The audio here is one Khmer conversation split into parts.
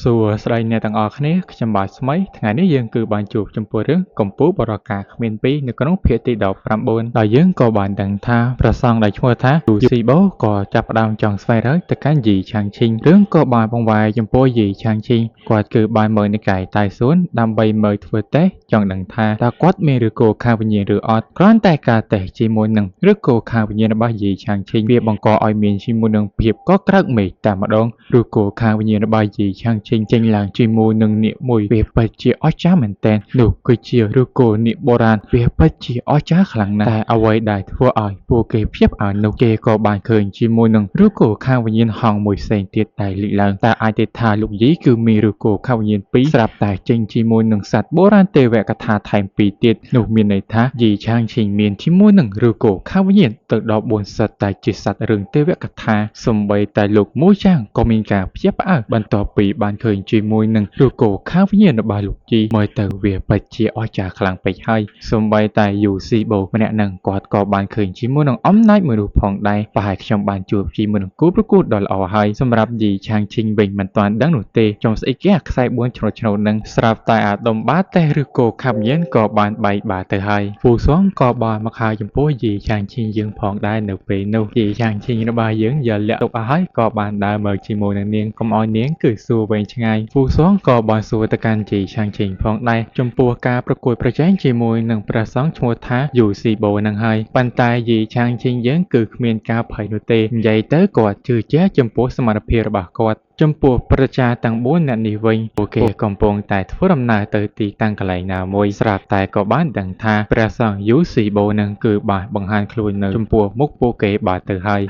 សួស្តីអ្នកទាំងអស់គ្នាខ្ញុំបាទស្មីថ្ងៃនេះយើងគឺបានជួបចំពោះរឿងកម្ពុជាបរការគ្មានពីរនៅក្នុងភាគទី19ដោយយើងក៏បានដឹងថាព្រះសង្ឃដែលឈ្មោះថាយូស៊ីបូក៏ចាប់ផ្ដើមចង់ស្វែងរកទៅកាន់យីឆាងឈីងរឿងក៏បានបង្វែរចំពោះយីឆាងឈីងគាត់គឺបានមើលនិកាយតៃសួនដើម្បីមើលធ្វើតេស្តចង់ដឹងថាតើគាត់មានឬក៏ខាងវិញ្ញាណឬអត់គ្រាន់តែការតេស្តជាមួយនឹងឬក៏ខាងវិញ្ញាណរបស់យីឆាងឈីងវាបង្កឲ្យមានជាមួយនឹងភាពកក្រើកមេឃតែម្ដងឬក៏ខាងវិញ្ញាណរបស់យីឆាងឈីងចេញឡើងជាមួយនឹងនាគមួយវាពិតជាអស្ចារ្យមែនទែននោះគឺជាឬក៏នាគបុរាណវាពិតជាអស្ចារ្យខ្លាំងណាស់តែអ្វីដែលធ្វើឲ្យពួកគេភ្ញាក់ផ្អើលនោះគេក៏បានឃើញជាមួយនឹងឬក៏ខាងវិញ្ញាណហង្សមួយផ្សេងទៀតដែលលេចឡើងតែអាចទេថាលោកយីគឺមានឬក៏ខាងវិញ្ញាណពីរស្រាប់តែចេញជាមួយនឹងសត្វបុរាណទេវកថាថែមពីរទៀតនោះមានន័យថាយីឆាងឈីងមានជាមួយនឹងឬក៏ខាងវិញ្ញាណទៅដល់4សិតតែជាសត្វរឿងទេវកថាសំបីតែលោកមូចាងក៏មានការភ្ញាក់ផ្អើលបន្ទាប់ពីបានឃើញជាមួយនឹងឬក៏ខាងវិញ្ញាណរបស់លោកជីមើលទៅវាពិតជាអស្ចារ្យខ្លាំងពេកហើយសូម្បីតែយូស៊ីបូម្នាក់នឹងគាត់ក៏បានឃើញជាមួយនឹងអំណាចមនុស្សផងដែរប្រហែលខ្ញុំបានជួបជាមួយនឹងគូប្រកួតដ៏ល្អហើយសម្រាប់យីឆាងឈីងវិញមិនទាន់ដឹងនោះទេចុងស្អីគេអាខ្សែ4ឆ្នូតនឹងស្រាប់តែអាដុំបាតេឬក៏ខាងវិញ្ញាណក៏បានបែកបាក់ទៅហើយពូសងក៏បានមកហៅចំពោះយីឆាងឈីងយើងផងដែរនៅពេលនោះយីឆាងឈីងរបស់យើងយកលាក់ទុកឲ្យហើយក៏បានដើរមើលជាមួយនឹងនាងកុំឲ្យនាងគឺសួរវែងឆ្ងាយពូសងក៏បានសួរទៅកាន់យីឆាងឈីងផងដែរចំពោះការប្រកួតប្រជែងជាមួយនឹងព្រះសង្ឃឈ្មោះថាយូស៊ីបូនឹងហើយប៉ុន្តែយីឆាងឈីងយើងគឺគ្មានការភ័យនោះទេនិយាយទៅគាត់ជឿជាក់ចំពោះសមត្ថភាពរបស់គាត់ចំពោះប្រជាទាំង4អ្នកនេះវិញពួកគេកំពុងតែធ្វើដំណើរទៅទីតាំងកន្លែងណាមួយស្រាប់តែក៏បានដឹងថាព្រះសង្ឃយូស៊ីបូនឹងគឺបានបង្ហាញខ្លួននៅចំពោះមុខពួកគេបាទទៅហើយ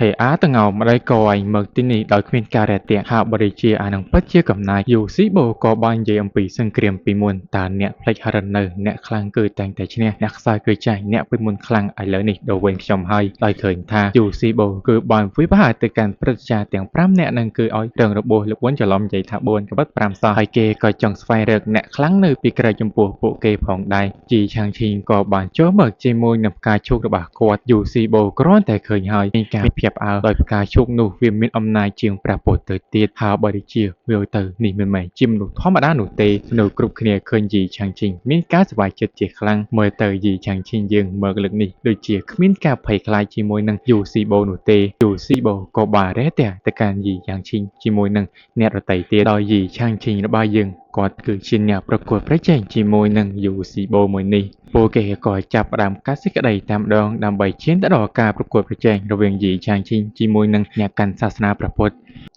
ទាំងអោម្ដេចក៏ឯងមកទីនេះដោយគ្មានការរាក់ទាក់ហាក់បរិជាអានឹងពិតជាកំណាចយូស៊ីបូក៏បាននិយាយអំពីសង្គ្រាមពីមុនតើអ្នកផ្លេចហិរនៅអ្នកខ្លាំងគឺតែងតែឈ្នះអ្នកខ្សោយគឺចាញ់អ្នកពីមុនខ្លាំងឥឡូវនេះដល់វិញខ្ញុំហើយដោយឃើញថាយូស៊ីបូគឺបានវិបហាទៅកាន់ប្រជាទាំង5អ្នកនឹងគឺឲ្យរងរបួសលោកវិញច្រឡំនិយាយថា4ក្បិត5សោះហើយគេក៏ចង់ស្វែងរកអ្នកខ្លាំងនៅពីក្រៅចំពោះពួកគេផងដែរជីឆាងឈីងក៏បានចូលមកជាមួយនឹងផ្កាឈូករបស់គាត់យូស៊ីបូគ្រាន់តែឃើញហើយមានការភ្ញាក់ផ្អើលដោយផ្កាឈូកនោះវាមានអំណាចជាងព្រះពុទ្ធទៅទៀតហើយបរិជាវាទៅនេះមិនមែនជាមនុស្សធម្មតានោះទេនៅគ្រប់គ្នាឃើញជីឆាងឈីងមានការសប្បាយចិត្តជាខ្លាំងមើលទៅជីឆាងឈីងយើងមើលលើកនេះដូចជាគ្មានការភ័យខ្លាចជាមួយនឹងយូស៊ីបូនោះទេយូស៊ីបូក៏បានរះទះទៅកាន់ជីឆាងឈីងជាមួយនឹងអ្នករតីទៀតដោយយីឆាងឈីងរបស់យើងគាត់គឺជាអ្នកប្រកួតប្រជែងជាមួយនឹងយូស៊ីបូមួយនេះពួកគេក៏ចាប់ផ្ដើមកាត់សេចក្តីតាមដងដើម្បីឈានទៅដល់ការប្រកួតប្រជែងរវាងយីឆាងឈីងជាមួយនឹងអ្នកកាន់សាសនាព្រះពុទ្ធ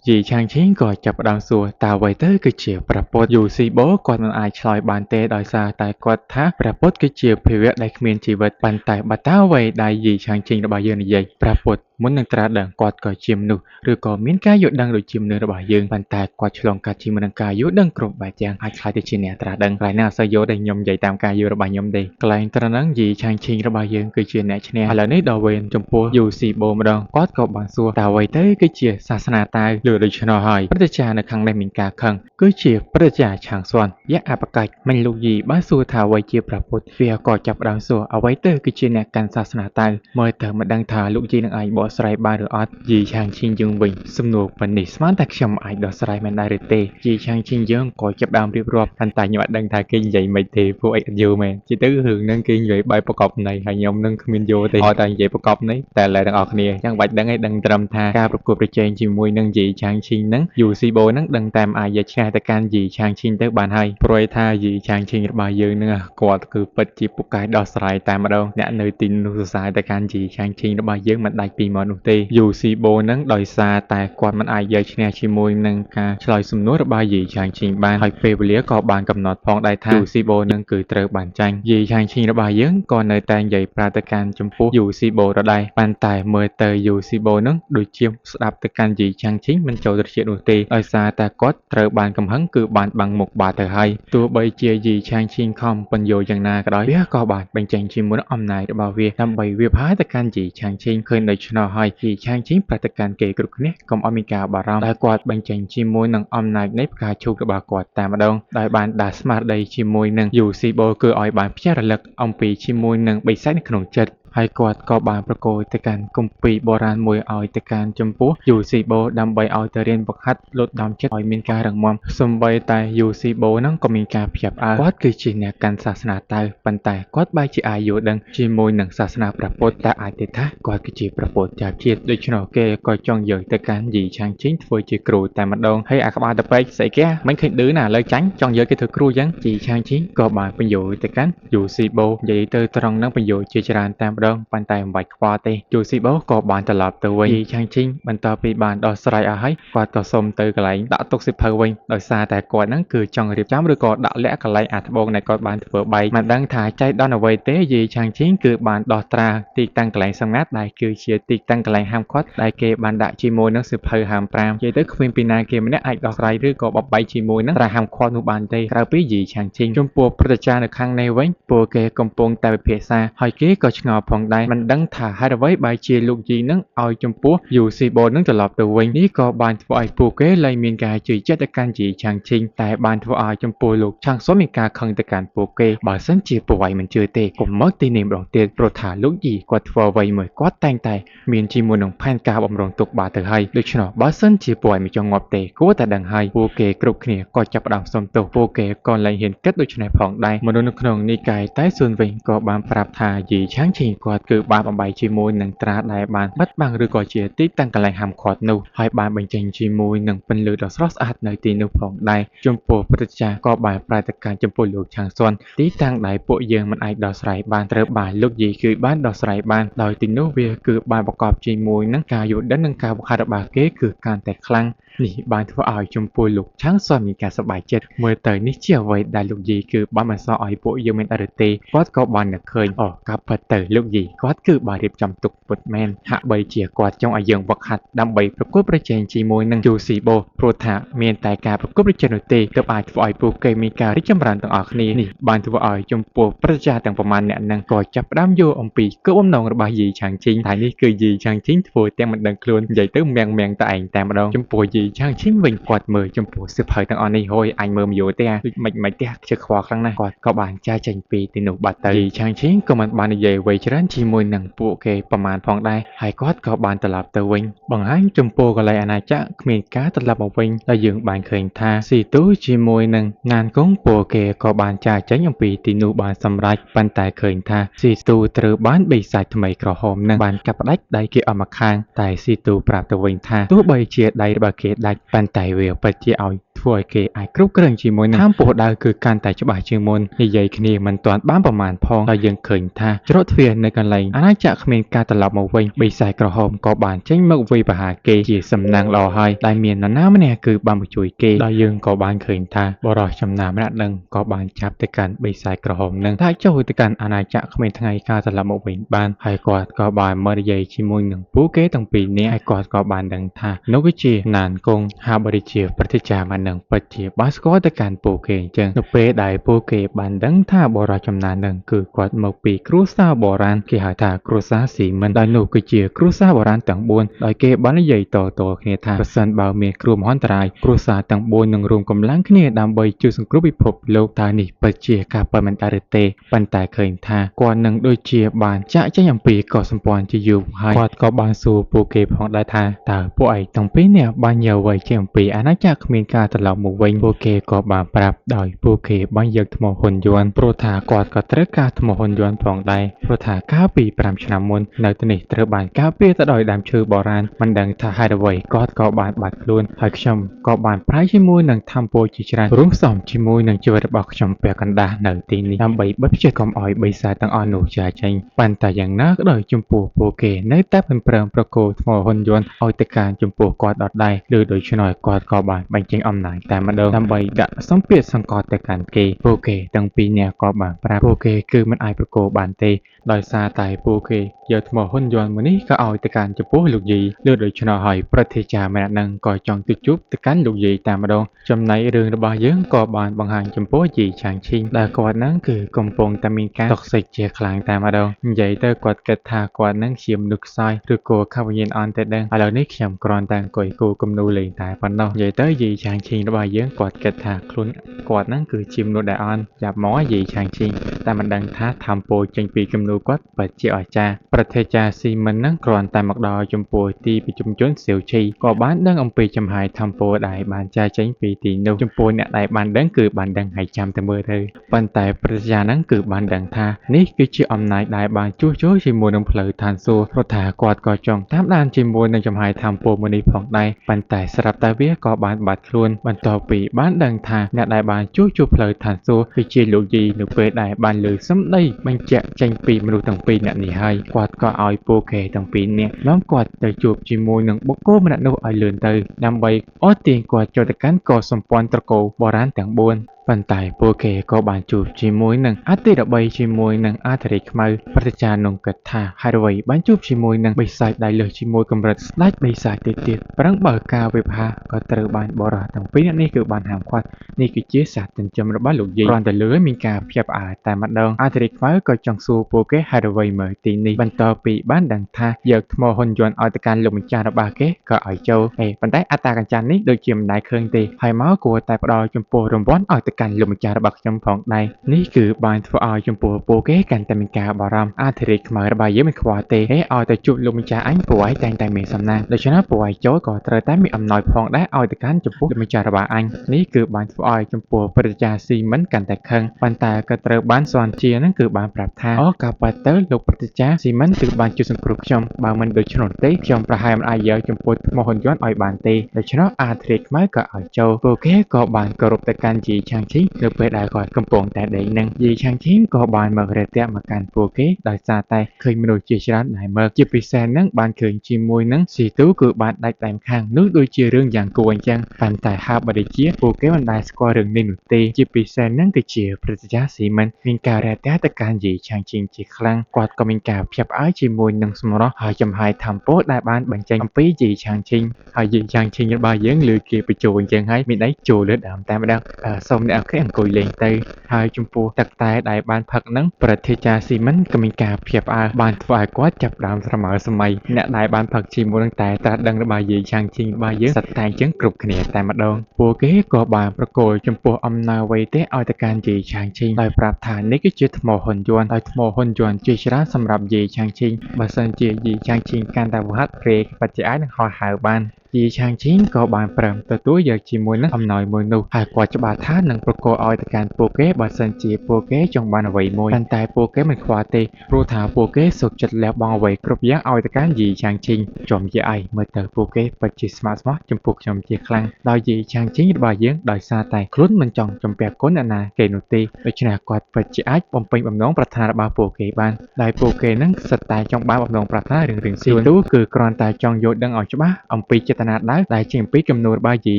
យីឆាងឈីងក៏ចាប់ផ្ដើមសួរតើអ្វីទៅគឺជាព្រះពុទ្ធយូស៊ីបូគាត់មិនអាចឆ្លើយបានទេដោយសារតែគាត់ថាព្រះពុទ្ធគឺជាភាវៈដែលគ្មានជីវិតប៉ុន្តែបើតើអ្វីដែលយីឆាងឈីងរបស់យើងនិយាយព្រះពុទ្ធមុននឹងត្រាស់ដឹងគាត់ក៏ជាមនុស្សឬក៏មានការយល់ដឹងដូចជាមនុស្សរបស់យើងប៉ុន្តែគាត់ឆ្លងកាត់ជាមួយនឹងការយល់ដឹងគ្រប់បែបយ៉ាងអាចខ្លាចទៅជាអ្នកត្រាស់ដឹងកន្លែងណាអត់សូវយល់ទេខ្ញុំនិយាយតាមការយល់របស់ខ្ញុំទេកន្លែងត្រង់ហ្នឹងយីឆាងឈីងរបស់យើងគឺជាអ្នកឈ្នះឥឡូវនេះដល់វេនចំពោះយូស៊ីបូម្ដងគាត់ក៏បានសួរតើអ្វីទៅគឺជាសាសនាតាលើដូច្នោះហើយព្រឹទ្ធាចារ្យនៅខាងនេះមានការខឹងគឺជាព្រឹទ្ធាចារ្យឆាងស៊ွန်យៈអបកាច់មិញលោកយីបានសួរថាអ្វីជាព្រះពុទ្ធវាក៏ចាប់ផ្ដើមសួរអ្វីទៅគឺជាអ្នកកាន់សាសនាតាមើលទៅមិនដឹងថាលោកយីនឹងអាចបកស្រាយបានឬអត់យីឆាងឈីងយើងវិញសំណួរប៉ុណ្នេះស្មានតែខ្ញុំអាចដោះស្រាយមិនដែរឬទេយីឆាងឈីងយើងក៏ចាប់ដើមរៀបរាប់ប៉ុន្តែខ្ញុំអត់ដឹងថាគេនិយាយមិនទេពួកអីអត់យល់មែនជាទៅរឿងហ្នឹងគេនិយាយបែបប្រកបន័យហើយខ្ញុំនឹងគ្មានយល់ទេឲ្យតែនិយាយប្រកបន័យតែឥឡូវទាំងអស់គ្នាចឹងបាច់ដឹងឯងដឹងត្រឹមថាការប្រកួតប្រជែងជាមួយនឹងយីឆាងឈីងហ្នឹងយូស៊ីបូហ្នឹងដឹងតែអាចយកឈ្នះទៅកាន់យីឆាងឈីងទៅបានហើយព្រោះថាយីឆាងឈីងរបស់យើងហ្នឹងគាត់គឺពិតជាពូកែដោះស្រាយតែម្ដងអ្នកនៅទីនោះសរសើរទៅកាន់យីឆាងឈីងរបស់យើងមិនដាច់ពីមកនោះទេយូស៊ីបូហ្នឹងដោយសារតែគាត់មិនអាចយកឈ្នះជាមួយនឹងការឆ្លើយសំណួររបស់យីឆាងឈីងបានហើយពេលវេលាក៏បានកំណត់ផងដែរថាយូស៊ីបូនឹងគឺត្រូវបានចាញ់យីឆាងឈីងរបស់យើងក៏នៅតែនិយាយប្រាប់ទៅកាន់ចំពោះយូស៊ីបូដដែលប៉ុន្តែមើលទៅយូស៊ីបូនឹងដូចជាស្ដាប់ទៅកាន់យីឆាងឈីងមិនចូលត្រចៀកនោះទេដោយសារតែគាត់ត្រូវបានកំហឹងគឺបានបាំងមុខបាទទៅហើយទោះបីជាយីឆាងឈីងខំបញ្យល់យ៉ាងណាក៏ដោយវាក៏បានបញ្ចេញជាមួយអំណាចរបស់វាដើម្បីវាផាទៅកាន់យីឆាងឈីងឃើញដូច្នោះហើយយីឆាងឈីងប្រតិកម្មគេគ្រប់គ្នាកុំឲ្យមានការបារម្ភដែលគាត់បញ្ចេញជាមួយនឹងអំណាចនៃផ្កាឈូករបស់គាត់តែម្ដងដោយបានដាស់ស្មារតីជាមួយនឹងយូស៊ីបូគឺឲ្យបានភ្ញាក់រលឹកអំពីជាមួយនឹងបិសាចនៅក្នុងចិត្ត ហើយគាត់ក៏បានប្រកល់ទៅកាន់គម្ពីរបូរាណមួយឲ្យទៅកាន់ចំពោះយូស៊ីបូដើម្បីឲ្យទៅរៀនហ្វឹកហាត់លុតដំចិត្តឲ្យមានការរឹងមាំសូម្បីតែយូស៊ីបូហ្នឹងក៏មានការភ្ញាក់ផ្អើលគាត់គឺជាអ្នកកាន់សាសនាតៅប៉ុន្តែគាត់បែរជាអាចយល់ដឹងជាមួយនឹងសាសនាព្រះពុទ្ធតែអាចទេថាគាត់គឺជាព្រះពុទ្ធចាស់ជាតិដូច្នោះគេក៏ចង់យកទៅកាន់យីឆាងជីងធ្វើជាគ្រូតែម្ដងហើយអាក្បាលតពេកស្អីគេមិនឃើញឌឺណាលើចាញ់ចង់យកគេធ្វើគ្រូអញ្ចឹងយីឆាងជីងក៏បានបញ្យល់ទៅកាន់យូស៊ីបូនិយាយទៅត្រង់នឹងបញ្យល់ជាច្រើនតែម្ដងប៉ុន្តែមិនបាច់ខ្វល់ទេយូស៊ីបូក៏បានត្រឡប់ទៅវិញយីឆាងជីងបន្ទាប់ពីបានដោះស្រាយអស់ហើយគាត់ក៏សុំទៅកន្លែងដាក់ទុកសិភៅវិញដោយសារតែគាត់ហ្នឹងគឺចង់រៀបចំឬក៏ដាក់លាក់កន្លែងអាត្បូងដែលគាត់បានធ្វើបែកមិនដឹងថាចៃដន្យអ្វីទេយីឆាងជីងគឺបានដោះត្រាទីតាំងកន្លែងសម្ងាត់ដែលគឺជាទីតាំងកន្លែងហាមឃាត់ដែលគេបានដាក់ជាមួយនឹងសិភៅហាម5និយាយទៅគ្មានពីណាគេម្នាក់អាចដោះស្រាយឬក៏បបែកជាមួយនឹងត្រាហាមឃាត់នោះបានទេក្រៅពីយីឆាងជីងចំពោះព្រឹត្តិការណ៍នៅខាងនេះវិញពួកគេកំពុងតែពិភាក្សាហើយគេក៏ឆ្ងល់ផងដែរមិនដឹងថាហេតុអ្វីបែរជាលោកយីនឹងឲ្យចំពោះយូស៊ីបូនឹងត្រឡប់ទៅវិញនេះក៏បានធ្វើឲ្យពួកគេលែងមានការជឿជាក់ទៅកាន់យីឆាងជីងតែបានធ្វើឲ្យចំពោះលោកឆាងសុំមានការខឹងទៅកាន់ពួកគេបើសិនជាពួកឯងមិនជឿទេកុំមកទីនេះម្ដងទៀតព្រោះថាលោកយីគាត់ធ្វើអ្វីមួយគាត់តែងតែមានជាមួយនឹងផែនការបំរុងទុកបាទទៅហើយដូច្នោះបើសិនជាពួកឯងមិនចង់ងាប់ទេគួរតែដឹងហើយពួកគេគ្រប់គ្នាក៏ចាប់ផ្ដើមសុំទោសពួកគេក៏លែងហ៊ានគិតដូច្នេះផងដែរមនុស្សនៅក្នុងនិកាយតែសួនវិញក៏បានប្រាប់ថាយីឆាងជីងគាត់គឺបានបំបីជាមួយនឹងត្រាដែលបានបាត់បង់ឬក៏ជាទីតាំងកន្លែងហាមឃាត់នោះហើយបានបញ្ចេញជាមួយនឹងពន្លឺដ៏ស្រស់ស្អាតនៅទីនោះផងដែរចំពោះព្រឹត្តិការណ៍ក៏បានប្រតិកម្មចំពោះលោកឆាងសុនទីតាំងដែលពួកយើងមិនអាចដោះស្រាយបានត្រូវបានលោកយីគឺបានដោះស្រាយបានដោយទីនោះវាគឺបានប្រកបជាមួយនឹងការយល់ដឹងនិងការបង្ហាត់របស់គេគឺកាន់តែខ្លាំងនេះបានធ្វើឲ្យចំពោះលោកឆាងសុនមានការសប្បាយចិត្តមើលទៅនេះជាអ្វីដែលលោកយីគឺបានបន្សល់ឲ្យពួកយើងមានអរិទេគាត់ក៏បាននឹកឃើញកាប់ពិតទៅលោកយីគាត់គឺបានរៀបចំទុកពុតមែនហាក់បីជាគាត់ចង់ឲ្យយើងវឹកហាត់ដើម្បីប្រកួតប្រជែងជាមួយនឹងយូស៊ីបូព្រោះថាមានតែការប្រកួតប្រជែងនោះទេទើបអាចធ្វើឲ្យពួកគេមានការរីកចម្រើនទាំងអស់គ្នានេះបានធ្វើឲ្យចំពោះប្រជាជនទាំងប្រមាណអ្នកនឹងក៏ចាប់ផ្ដើមយល់អំពីគោលបំណងរបស់យីឆាងជីងតែនេះគឺយីឆាងជីងធ្វើទាំងមិនដឹងខ្លួននិយាយទៅមាំងតែឯងតែម្ដងចំពោះយីឆាងជីងវិញគាត់មើលចំពោះសិភៅទាំងអស់នេះហួយអញមើលមិនយល់ទេដូចមិនទេជឿខ្វល់ខ្លាំងណាស់គាត់ក៏បានចាចេញពីទីនោះបាត់ទៅយីឆាងជីងក៏មិនបាននិយាយអ្វីច្រើនជាមួយនឹងពួកគេប្រមាណផងដែរហើយគាត់ក៏បានត្រឡប់ទៅវិញបង្ហាញចំពោះកន្លែងអាណាចក្រគ្មានការត្រឡប់មកវិញដែលយើងបានឃើញថាស៊ីទូជាមួយនឹងណានគង់ពួកគេក៏បានចាចេញអំពីទីនោះបានសម្រេចប៉ុន្តែឃើញថាស៊ីទូត្រូវបានបិសាចថ្មីក្រហមនឹងបានកាប់ផ្ដាច់ដៃគេអស់មកខាងតែស៊ីទូប្រាប់ទៅវិញថាទោះបីជាដៃរបស់គេដាច់ប៉ុន្តែវាពិតជាឲ្យធ្វើឲ្យគេអាចគ្រប់គ្រងជាមួយនឹងតាមពោះដៅគឺកាន់តែច្បាស់ជាងមុននិយាយគ្នាមិនទាន់បានប្រមាណផងហើយយើងឃើញថាច្រកទ្វារនៅកន្លែងអាណាចក្រគ្មានការត្រឡប់មកវិញបិសាចក្រហមក៏បានចេញមកវាយប្រហារគេជាសំណាងល្អហើយដែលមាននរណាម្នាក់គឺបានមកជួយគេដោយយើងក៏បានឃើញថាបរិសចំណាំម្នាក់នឹងក៏បានចាប់ទៅកាន់បិសាចក្រហមនឹងថាចូលទៅកាន់អាណាចក្រគ្មានថ្ងៃការត្រឡប់មកវិញបានហើយគាត់ក៏បានមកនិយាយជាមួយនឹងពួកគេទាំងពីរនាក់ហើយគាត់ក៏បានដឹងថានោះគឺជាណានគង់ហាបរិជាប្រតិចារនឹងពិតជាបានស្គាល់ទៅកាន់ពួកគេអញ្ចឹងនៅពេលដែលពួកគេបានដឹងថាបរិសចំណាននឹងគឺគាត់មកពីគ្រួសារបុរាណគេហៅថាគ្រួសារស៊ីមិនដែលនោះគឺជាគ្រួសារបុរាណទាំង4ដោយគេបាននិយាយតគ្នាថាប្រសិនបើមានគ្រោះមហន្តរាយគ្រួសារទាំង4នឹងរួមកម្លាំងគ្នាដើម្បីជួយសង្គ្រោះពិភពលោកតើនេះពិតជាការពិតមិនដែរទេប៉ុន្តែឃើញថាគាត់នឹងដូចជាបានចាក់ចេញអំពីកុសសម្ព័ន្ធជាយូរហើយគាត់ក៏បានសួរពួកគេផងដែរថាតើពួកឯងទាំងពីរនាក់បានយកអ្វីចេញអំពីអាណាចក្រគ្មានការត្រឡប់មកវិញពួកគេក៏បានប្រាប់ដោយពួកគេបានយកថ្មហ៊ុនយួនព្រោះថាគាត់ក៏ត្រូវការថ្មហ៊ុនយួនផងដែរព្រោះថាកាលពី5ឆ្នាំមុននៅទីនេះត្រូវបានការពារទៅដោយដើមឈើបុរាណមិនដឹងថាហេតុអ្វីគាត់ក៏បានបាត់ខ្លួនហើយខ្ញុំក៏បានប្រែជាមួយនឹងធម្មពលជាច្រើនរួមផ្សំជាមួយនឹងជីវិតរបស់ខ្ញុំពាក់កណ្ដាលនៅទីនេះដើម្បីបិទជិះកុំឲ្យបិសាចទាំងអស់នោះចាចេញប៉ុន្តែយ៉ាងណាក៏ដោយចំពោះពួកគេនៅតែមិនព្រមប្រគល់ថ្មហ៊ុនយួនឲ្យទៅការចំពោះគាត់ដដែលឬដូច្នោះគាត់ក៏បានបញ្ចេញអំណាចតែម្ដងដើម្បីដាក់សម្ពាធសង្កត់ទៅកាន់គេពួកគេទាំងពីរនាក់ក៏បានប្រាប់ពួកគេគឺមិនអាចប្រគល់បានទេដោយសារតែពួកគេយកថ្មហ៊ុនយន្តមួយនេះក៏ឲ្យទៅកាន់ចំពោះលោកយីលើដូច្នោះហើយប្រតិចារម្នាក់នឹងក៏ចង់ទៅជួបទៅកាន់លោកយីតែម្ដងចំណែករឿងរបស់យើងក៏បានបង្ហាញចំពោះយីឆាងឈីងដែលគាត់នឹងគឺកំពុងតែមានការតុកសិចជាខ្លាំងតែម្ដងនិយាយទៅគាត់គិតថាគាត់នឹងជាមនុស្សខ្សោយឬក៏ខវិញ្ញាណអន់តែដឹងឥឡូវនេះខ្ញុំគ្រាន់តែអង្គុយគូគំនូលេងតែប៉ុណ្ណោះនិយាយទៅយីឆាងឈីង ងរបស់យើងគាត់គិតថាខ្លួនគាត់ហ្នឹងគឺជាមនុស្សដែលអន់ចាប់មកយាយឆាងឈីងតែមិនដឹងថាធម្មពលចេញពីគំនូរគាត់ពិតជាអស្ចារ្យប្រទេសចាស៊ីមិនហ្នឹងគ្រាន់តែមកដល់ចំពោះទីប្រជុំជនសៀវឈីក៏បានដឹងអំពីចំហាយធម្មពលដែលបានចែកចេញពីទីនោះចំពោះអ្នកដែលបានដឹងគឺបានដឹងហើយចាំតែមើលទៅប៉ុន្តែប្រទេសចាហ្នឹងគឺបានដឹងថានេះគឺជាអំណាចដែលបានជួសជុលជាមួយនឹងផ្លូវឋានសួគ៌ព្រោះថាគាត់ក៏ចង់តាមដានជាមួយនឹងចំហាយធម្មពលមួយនេះផងដែរប៉ុន្តែស្រាប់តែវាក៏បានបាត់ខ្លួនបន្ទាប់ពីបានដឹងថាអ្នកដែលបានជួសជុលផ្លូវឋានសួគ៌គឺជាលោកយីនៅពេលដែលបានលើសម្ដីបញ្ជាក់ចេញពីមនុស្សទាំងពីរនាក់នេះហើយគាត់ក៏ឲ្យពួកគេទាំងពីរនាក់នាំគាត់ទៅជួបជាមួយនឹងបុគ្គលម្នាក់នោះឲ្យលឿនទៅដើម្បីអត់ទាញគាត់ចូលទៅកាន់កោសម្ព័ន្ធត្រកូលបុរាណទាំង4ប៉ុន្តែពួកគេក៏បានជួបជាមួយនឹងអតិរបីជាមួយនឹងអាធិរាជខ្មៅប្រតិចារនោះគិតថាហេតុអ្វីបានជួបជាមួយនឹងបិសាចដែលលើសជាមួយកម្រិតស្ដេចបិសាចទៅទៀតប្រឹងបើការវិភាក៏ត្រូវបានបរិះទាំងពីរនាក់នេះគឺបានហាមឃាត់នេះគឺជាសត្វចិញ្ចឹមរបស់លោកយាយគ្រាន់តែលើមានការភ្ញាក់ផ្អើលតែម្ដងអាធិរាជខ្មៅក៏ចង់សួរពួកគេហេតុអ្វីមើលទីនេះបន្ទាប់ពីបានដឹងថាយកថ្មហ៊ុនយន្តឲ្យទៅកាន់លោកម្ចាស់របស់គេក៏ឲ្យចូលប៉ុន្តែអត្តាកញ្ច័ននេះដូចជាមិនដែលឃើញទេហើយមកគួរតែផ្ដល់ចំពោះរង្វាន់ឲ្យទៅកាន់លោកម្ចាស់របស់ខ្ញុំផងដែរនេះគឺបានធ្វើឲ្យចំពោះពួកគេកាន់តែមានការបារម្ភអាធិរាជខ្មៅរបស់យើងមិនខ្វល់ទេឲ្យទៅជួបលោកម្ចាស់អញពួកឯងតែងតែមានសំណាងដូច្នេះពួកឯងចូលក៏ត្រូវតែមានអំណោយផងដែរឲ្យទៅកាន់ចំពោះលោកម្ចាស់របស់អញនេះគឺបានធ្វើឲ្យចំពោះព្រះចាស៊ីមិនកាន់តែខឹងប៉ុន្តែក៏ត្រូវបានសន់ជានឹងគឺបានប្រាប់ថាការប៉ាទៅលោកព្រះចាស៊ីមិនគឺបានជួយសង្គ្រោះខ្ញុំបើមិនដូច្នោះទេខ្ញុំប្រហែលមិនអាចយកចំពោះថ្មហ៊ុនយន្តឲ្យបានទេដូច្នោះអាធិរាជខ្មៅក៏ឲ្យចូលពួកគេក៏បានគោរពទៅកាន់យីឆាងឈីនៅពេលដែលគាត់កំពុងតែដេកនឹងយីឆាងឈីក៏បានមករយៈមកកាន់ពួកគេដោយសារតែឃើញមនុស្សជាច្រើនដែលមកជាពិសេសនឹងបានឃើញជាមួយនឹងស៊ីទូគឺបានដាច់តែម្ខាងនោះដូចជារឿងយ៉ាងគួរអញ្ចឹងប៉ុន្តែហាបរិជាពួកគេមិនដែលស្គាល់រឿងនេះនោះទេជាពិសេសនឹងគឺជាព្រះចាស៊ីមិនមានការរយៈទៅកាន់យីឆាងឈីជាខ្លាំងគាត់ក៏មានការភ្ញាក់ផ្អើលជាមួយនឹងសម្រស់ហើយចំហាយធម្មពលដែលបានបញ្ចេញអំពីយីឆាងឈីហើយយីឆាងឈីរបស់យើងលើគេបញ្ចូលអញ្ចឹងហើយមានដៃចូលលើដើមតែម្ដងសូមអ្នកអង្គុយលេងទៅហើយចំពោះទឹកតែដែលបានផឹកនឹងប្រតិចាស៊ីមិនក៏មានការភ្ញាក់ផ្អើលបានធ្វើឲ្យគាត់ចាប់ដើមស្រមើសម័យអ្នកដែលបានផឹកជាមួយនឹងតែត្រាស់ដឹងរបស់យីឆាងឈីរបស់យើងសត្វតែអញ្ចឹងគ្រប់គ្នាតែម្ដងពួកគេក៏បានប្រកល់ចំពោះអំណោយអ្វីទេឲ្យទៅកាន់យីឆាងឈីដោយប្រាប់ថានេះគឺជាថ្មហ៊ុនយន្តហើយថ្មហ៊ុនយន្តជាច្រើនសម្រាប់យីឆាងឈីបើសិនជាយីឆាងឈីកាន់តែវត្តព្រេបច្ចៈអាចនឹងហោះហើរបានយីឆាងឈីក៏បានព្រមទទួលយកជាមួយនឹងអំណោយមួយនោះហើយគាត់ច្បាស់ថានឹងប្រកល់ឲ្យទៅកាន់ពួកគេបើសិនជាពួកគេចង់បានអ្វីមួយប៉ុន្តែពួកគេមិនខ្វល់ទេព្រោះថាពួកគេសុខចិត្តលះបង់អ្វីគ្រប់យ៉ាងឲ្យទៅកាន់យីឆាងឈីចំជាឯងមើលទៅពួកគេពិតជាស្មោះស្ម័គ្រចំពោះខ្ញុំជាខ្លាំងដោយយីឆាងឈីរបស់យើងដោយសារតែខ្លួនមិនចង់ជំពាក់គុណអ្នកណាគេនោះទេដូច្នេះគាត់ពិតជាអាចបំពេញបំណងប្រាថ្នារបស់ពួកគេបានដោយពួកគេនឹងសិតតែចង់បានបំណងប្រាថ្នារឿងស៊ីទូគឺគ្រាន់តែចង់យល់ដឹងឲ្យច្បាស់អំពីចេតនាដែលចេញពីគំនូររបស់យី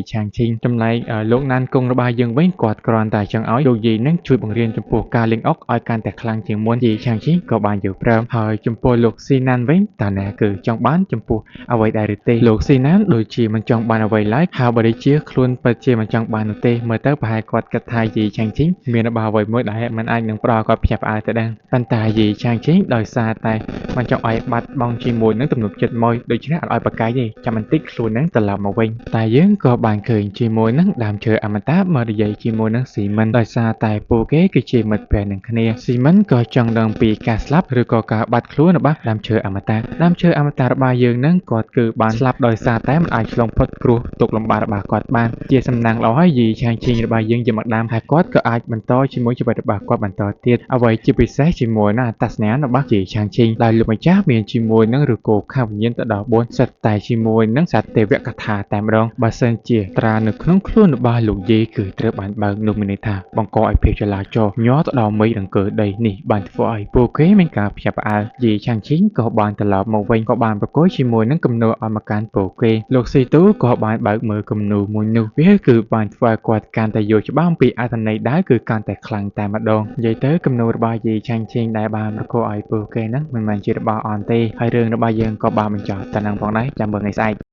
ឆាងឈីចំណែកលោកណានគង់របស់យើងវិញគាត់គ្រាន់តែចង់ឲ្យលោកយីនឹងជួយបង្រៀនចំពោះការលេងអុកឲ្យកាន់តែខ្លាំងជាងមុនយីឆាងឈីក៏បានយល់ព្រមហើយចំពោះលោកស៊ីណានវិញតើអ្នកគឺចង់បានចំពោះអ្វីដែរឬទេលោកស៊ីណានដូចជាមិនចង់បានអ្វីឡើយហើយបើដូចជាខ្លួនពិតជាមិនចង់បាននោះទេមើលទៅប្រហែលគាត់គិតថាយីឆាងឈីមានរបស់អ្វីមួយដែលមិនអាចនឹងផ្ដល់គាត់ភ្ញាក់ផ្អើលទៅដែរប៉ុន្តែយីឆាងឈីដោយសារតែមិនចង់ឲ្យបាត់បង់ជាមួយនឹងទំនុកចិត្តមួយដូច្នេះអត់ឲ្យប្រកែកទេចាំបន្តិចខ្លួននឹងត្រឡប់មកវិញតែយើងក៏បានឃើញជាមួយនឹងដើមឈើអមតាមកនិយាយជាមួយនឹងស៊ីមិនដោយសារតែពួកគេគឺជាមិត្តភក្តិនឹងគ្នាស៊ីមិនក៏ចង់ដឹងពីការស្លាប់ឬក៏ការបាត់ខ្លួនរបស់ដើមឈើអមតាដើមឈើអមតារបស់យើងនឹងគាត់គឺបានស្លាប់ដោយសារតែមិនអាចឆ្លងផុតគ្រោះទុក្ខលំបាករបស់គាត់បានជាសំណាងល្អហើយយីឆាងឈីរបស់យើងជាម្ដាមហើយគាត់ក៏អាចបន្តជាមួយជីវិតរបស់គាត់បន្តទៀតអ្វីជាពិសេសជាមួយនឹងអត្តសញ្ញាណរបស់យីឆាងឈីដែលលោកម្ចាស់មានជាមួយនឹងឬក៏ខាវិញ្ញាណទៅដល់4សិតតែជាមួយនឹងសត្វទេវកថាតែម្ដងបើសិនជាត្រានៅក្នុងខ្លួនរបស់លោកយេគឺត្រូវបានបើកនោះមានន័យថាបង្កឲ្យភាពចលាចលញ័រទៅដល់មេឃដង្កើដីនេះបានធ្វើឲ្យពួកគេមានការភ្ញាក់ផ្អើលយីឆាងឈីងក៏បានត្រឡប់មកវិញក៏បានប្រកួតជាមួយនឹងគំនូរឲ្យមកកាន់ពួកគេលោកស៊ីទូក៏បានបើកមើលគំនូរមួយនោះវាគឺបានធ្វើឲ្យគាត់កាន់តែយល់ច្បាស់អំពីអត្ថន័យដែរគឺកាន់តែខ្លាំងតែម្ដងនិយាយទៅគំនូររបស់យីឆាងឈីងដែលបានប្រកួតឲ្យពួកគេហ្នឹងមិនមែនជារបស់អន់ទេហើយរឿងរបស់យើងក៏បានបញ្ចប់តែនឹងផងដែរចាំមើលថ្ងៃស្អែក